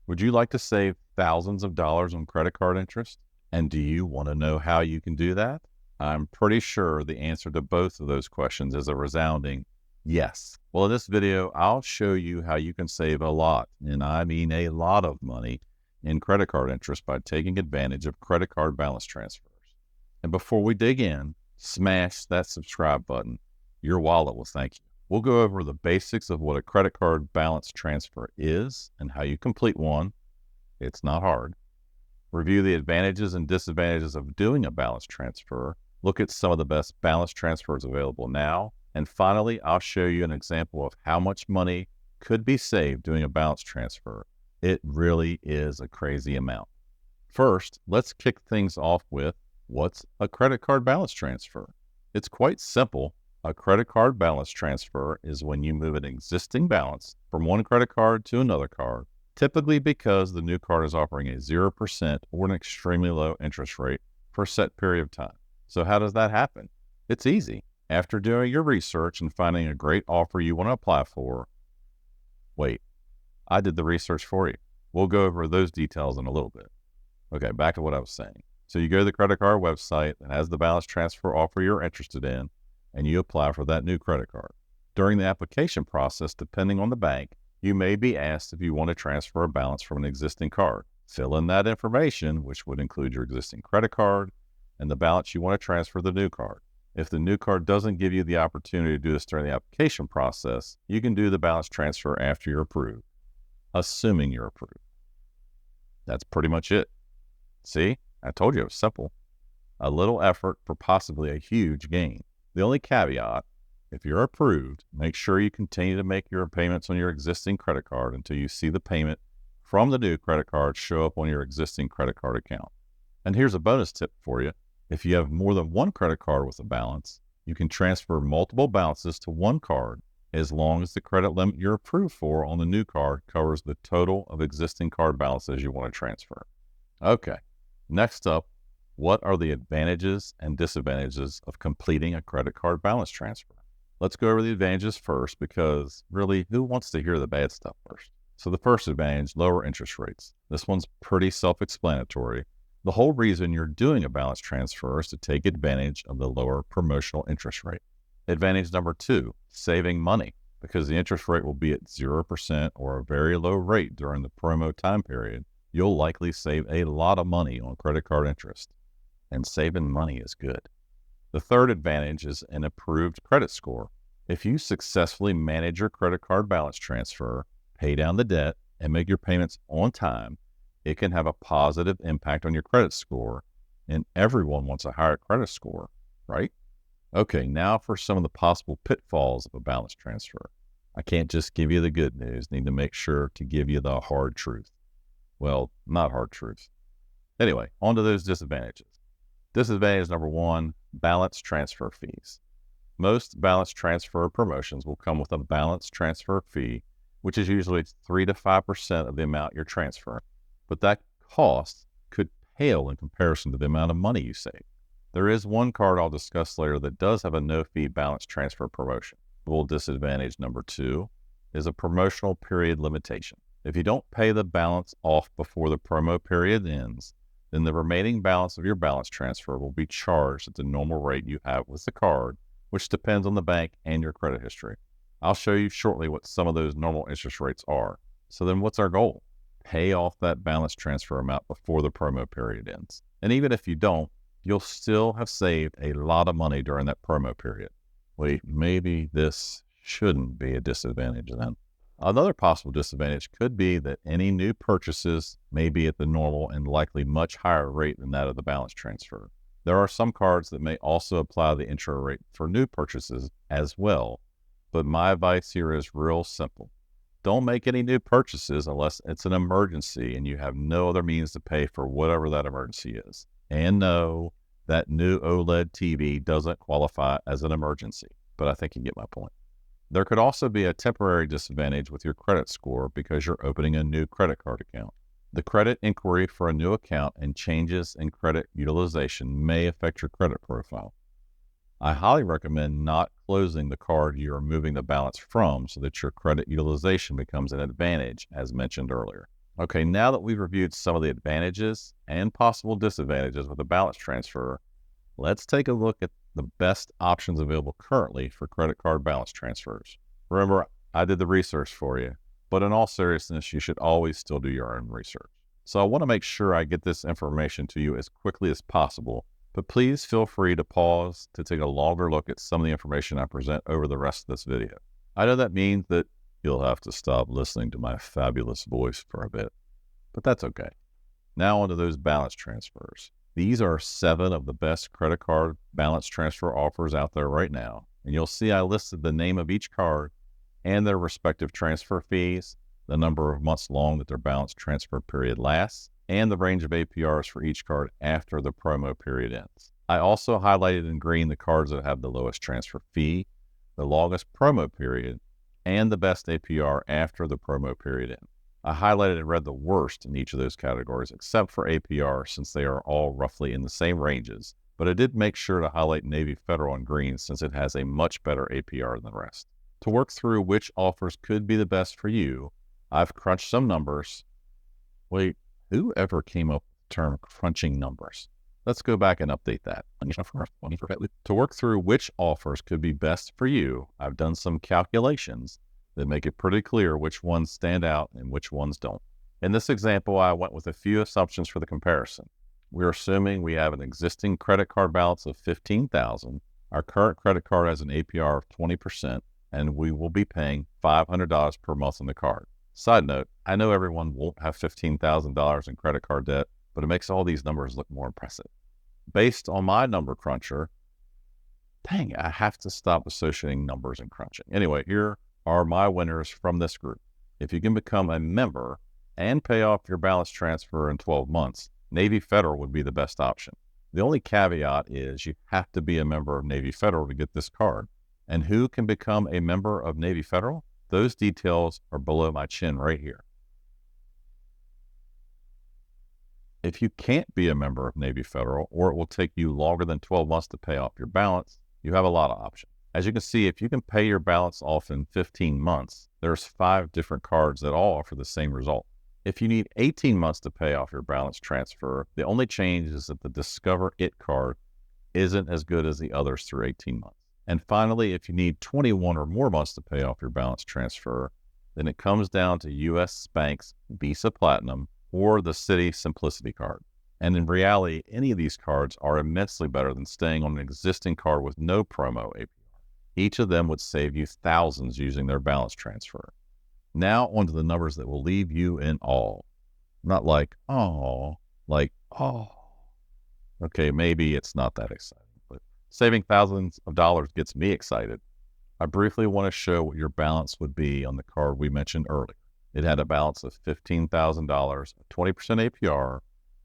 Would you like to save thousands of dollars on credit card interest? And do you want to know how you can do that? I'm pretty sure the answer to both of those questions is a resounding yes. Well, in this video, I'll show you how you can save a lot, and I mean a lot of money in credit card interest by taking advantage of credit card balance transfers. And before we dig in, smash that subscribe button. Your wallet will thank you. We'll go over the basics of what a credit card balance transfer is and how you complete one. It's not hard. Review the advantages and disadvantages of doing a balance transfer. Look at some of the best balance transfers available now. And finally, I'll show you an example of how much money could be saved doing a balance transfer. It really is a crazy amount. First, let's kick things off with what's a credit card balance transfer? It's quite simple. A credit card balance transfer is when you move an existing balance from one credit card to another card, typically because the new card is offering a 0% or an extremely low interest rate for a set period of time. So how does that happen? It's easy. After doing your research and finding a great offer you want to apply for, wait, I did the research for you. We'll go over those details in a little bit. Okay, back to what I was saying. So you go to the credit card website that has the balance transfer offer you're interested in, and you apply for that new credit card. During the application process, depending on the bank, you may be asked if you want to transfer a balance from an existing card. Fill in that information, which would include your existing credit card and the balance you want to transfer to the new card. If the new card doesn't give you the opportunity to do this during the application process, you can do the balance transfer after you're approved, assuming you're approved. That's pretty much it. See, I told you it was simple. A little effort for possibly a huge gain. The only caveat, if you're approved, make sure you continue to make your payments on your existing credit card until you see the payment from the new credit card show up on your existing credit card account. And here's a bonus tip for you. If you have more than one credit card with a balance, you can transfer multiple balances to one card as long as the credit limit you're approved for on the new card covers the total of existing card balances you want to transfer. Okay, next up, what are the advantages and disadvantages of completing a credit card balance transfer? Let's go over the advantages first because really, who wants to hear the bad stuff first? So the first advantage, lower interest rates. This one's pretty self-explanatory. The whole reason you're doing a balance transfer is to take advantage of the lower promotional interest rate. Advantage number two, saving money because the interest rate will be at 0% or a very low rate during the promo time period. You'll likely save a lot of money on credit card interest. And saving money is good. The third advantage is an improved credit score. If you successfully manage your credit card balance transfer, pay down the debt, and make your payments on time, it can have a positive impact on your credit score, and everyone wants a higher credit score, right? Okay, now for some of the possible pitfalls of a balance transfer. I can't just give you the good news, need to make sure to give you the hard truth. Well, not hard truth. Anyway, on to those disadvantages. Disadvantage number one, balance transfer fees. Most balance transfer promotions will come with a balance transfer fee, which is usually 3 to 5% of the amount you're transferring. But that cost could pale in comparison to the amount of money you save. There is one card I'll discuss later that does have a no-fee balance transfer promotion. Little disadvantage number two is a promotional period limitation. If you don't pay the balance off before the promo period ends, then the remaining balance of your balance transfer will be charged at the normal rate you have with the card, which depends on the bank and your credit history. I'll show you shortly what some of those normal interest rates are. So then what's our goal? Pay off that balance transfer amount before the promo period ends. And even if you don't, you'll still have saved a lot of money during that promo period. Wait, maybe this shouldn't be a disadvantage then. Another possible disadvantage could be that any new purchases may be at the normal and likely much higher rate than that of the balance transfer. There are some cards that may also apply the intro rate for new purchases as well, but my advice here is real simple. Don't make any new purchases unless it's an emergency and you have no other means to pay for whatever that emergency is. And no, that new OLED TV doesn't qualify as an emergency, but I think you get my point. There could also be a temporary disadvantage with your credit score because you're opening a new credit card account. The credit inquiry for a new account and changes in credit utilization may affect your credit profile. I highly recommend not closing the card you are moving the balance from so that your credit utilization becomes an advantage, as mentioned earlier. Okay, now that we've reviewed some of the advantages and possible disadvantages with a balance transfer, let's take a look at the best options available currently for credit card balance transfers. Remember, I did the research for you, but in all seriousness, you should always still do your own research. So I want to make sure I get this information to you as quickly as possible, but please feel free to pause to take a longer look at some of the information I present over the rest of this video. I know that means that you'll have to stop listening to my fabulous voice for a bit, but that's okay. Now onto those balance transfers. These are 7 of the best credit card balance transfer offers out there right now. And you'll see I listed the name of each card and their respective transfer fees, the number of months long that their balance transfer period lasts, and the range of APRs for each card after the promo period ends. I also highlighted in green the cards that have the lowest transfer fee, the longest promo period, and the best APR after the promo period ends. I highlighted and read the worst in each of those categories, except for APR, since they are all roughly in the same ranges, but I did make sure to highlight Navy Federal in green since it has a much better APR than the rest. To work through which offers could be the best for you, I've crunched some numbers. Wait, who ever came up with the term crunching numbers? Let's go back and update that. To work through which offers could be best for you, I've done some calculations that make it pretty clear which ones stand out and which ones don't. In this example, I went with a few assumptions for the comparison. We're assuming we have an existing credit card balance of $15,000. Our current credit card has an APR of 20%, and we will be paying $500 per month on the card. Side note, I know everyone won't have $15,000 in credit card debt, but it makes all these numbers look more impressive. Based on my number cruncher, dang, I have to stop associating numbers and crunching. Anyway, here are my winners from this group. If you can become a member and pay off your balance transfer in 12 months, Navy Federal would be the best option. The only caveat is you have to be a member of Navy Federal to get this card. And who can become a member of Navy Federal? Those details are below my chin right here. If you can't be a member of Navy Federal, or it will take you longer than 12 months to pay off your balance, you have a lot of options. As you can see, if you can pay your balance off in 15 months, there's 5 different cards that all offer the same result. If you need 18 months to pay off your balance transfer, the only change is that the Discover It card isn't as good as the others through 18 months. And finally, if you need 21 or more months to pay off your balance transfer, then it comes down to U.S. Bank's Visa Platinum or the Citi Simplicity card. And in reality, any of these cards are immensely better than staying on an existing card with no promo APR. Each of them would save you thousands using their balance transfer. Now onto the numbers that will leave you in awe. Not like, oh, like, oh. Okay, maybe it's not that exciting, but saving thousands of dollars gets me excited. I briefly want to show what your balance would be on the card we mentioned earlier. It had a balance of $15,000, a 20% APR,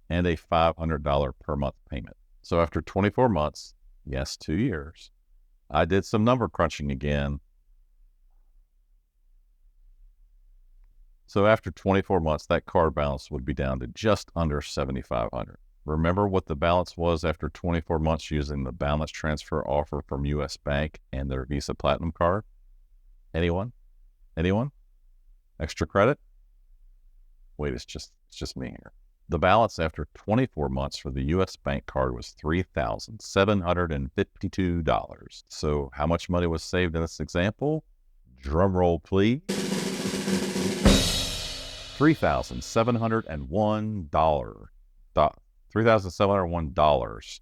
and a $500 per month payment. So after 24 months, yes, 2 years, I did some number crunching again. So after 24 months, that card balance would be down to just under $7,500. Remember what the balance was after 24 months using the balance transfer offer from U.S. Bank and their Visa Platinum card? Anyone? Anyone? Extra credit? Wait, it's just me here. The balance after 24 months for the U.S. Bank card was $3,752. So how much money was saved in this example? Drum roll, please. $3,701. $3,701. Dollars.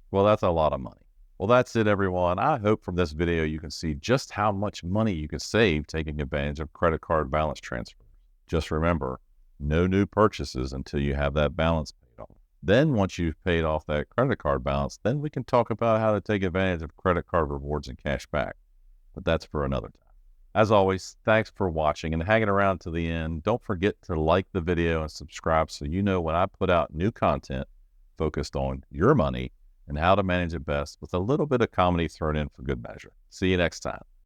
Well, that's a lot of money. Well, that's it, everyone. I hope from this video you can see just how much money you can save taking advantage of credit card balance transfers. Just remember, no new purchases until you have that balance paid off. Then once you've paid off that credit card balance, then we can talk about how to take advantage of credit card rewards and cash back. But that's for another time. As always, thanks for watching and hanging around to the end. Don't forget to like the video and subscribe so you know when I put out new content focused on your money and how to manage it best with a little bit of comedy thrown in for good measure. See you next time.